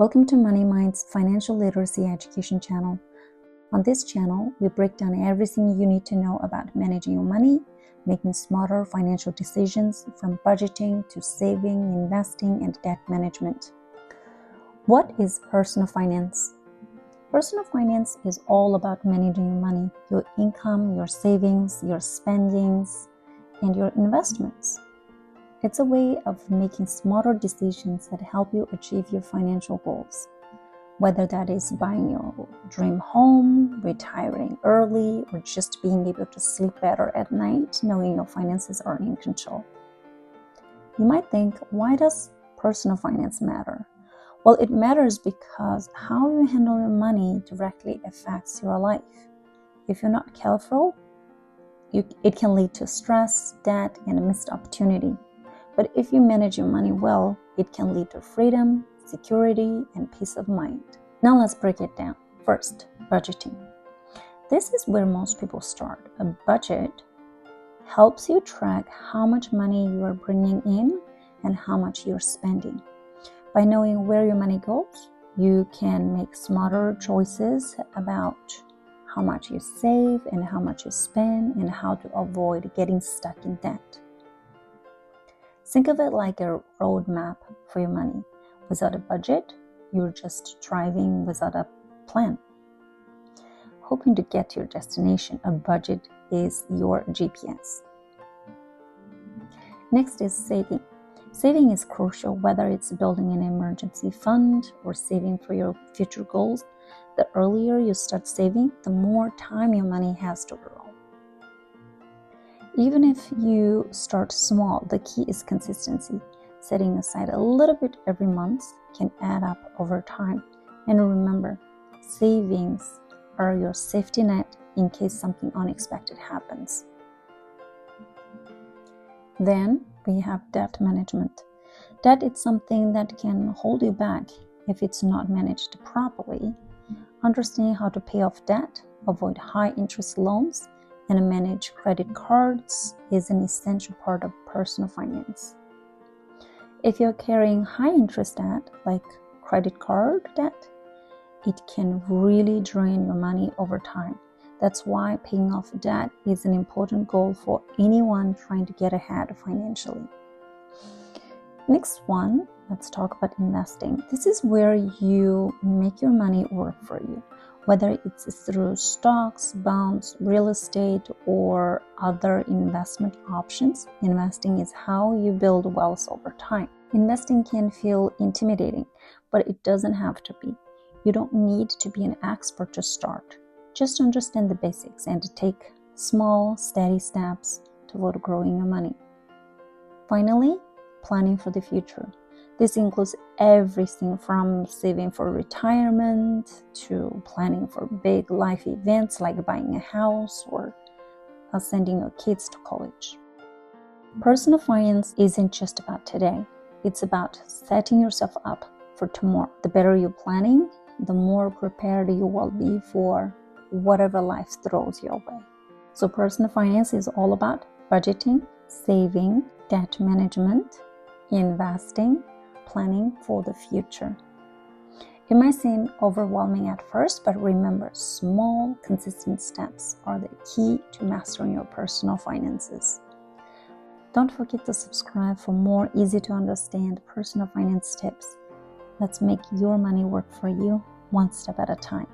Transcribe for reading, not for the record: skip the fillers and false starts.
Welcome to MoneyMinds Financial Literacy Education channel. On this channel, we break down everything you need to know about managing your money, making smarter financial decisions from budgeting to saving, investing, and debt management. What is personal finance? Personal finance is all about managing your money, your income, your savings, your spendings, and your investments. It's a way of making smarter decisions that help you achieve your financial goals, whether that is buying your dream home, retiring early, or just being able to sleep better at night, knowing your finances are in control. You might think, why does personal finance matter? Well, it matters because how you handle your money directly affects your life. If you're not careful, it can lead to stress, debt, and a missed opportunity. But if you manage your money well, it can lead to freedom, security, and peace of mind. Now let's break it down. First, budgeting. This is where most people start. A budget helps you track how much money you are bringing in and how much you're spending. By knowing where your money goes, you can make smarter choices about how much you save and how much you spend and how to avoid getting stuck in debt. Think of it like a roadmap for your money. Without a budget, you're just driving without a plan. Hoping to get to your destination, a budget is your GPS. Next is saving. Saving is crucial, whether it's building an emergency fund or saving for your future goals. The earlier you start saving, the more time your money has to grow. Even if you start small, the key is consistency. Setting aside a little bit every month can add up over time. And remember, savings are your safety net in case something unexpected happens. Then we have debt management. Debt is something that can hold you back if it's not managed properly. Understanding how to pay off debt, avoid high interest loans, and manage credit cards is an essential part of personal finance. If you're carrying high interest debt, like credit card debt, it can really drain your money over time. That's why paying off debt is an important goal for anyone trying to get ahead financially. Next one, let's talk about investing. This is where you make your money work for you. Whether it's through stocks, bonds, real estate, or other investment options, investing is how you build wealth over time. Investing can feel intimidating, but it doesn't have to be. You don't need to be an expert to start. Just understand the basics and take small, steady steps toward growing your money. Finally, planning for the future. This includes everything from saving for retirement to planning for big life events like buying a house or sending your kids to college. Personal finance isn't just about today. It's about setting yourself up for tomorrow. The better you're planning, the more prepared you will be for whatever life throws your way. So personal finance is all about budgeting, saving, debt management, investing, planning for the future. It might seem overwhelming at first, but remember, small, consistent steps are the key to mastering your personal finances. Don't forget to subscribe for more easy-to-understand personal finance tips. Let's make your money work for you, one step at a time.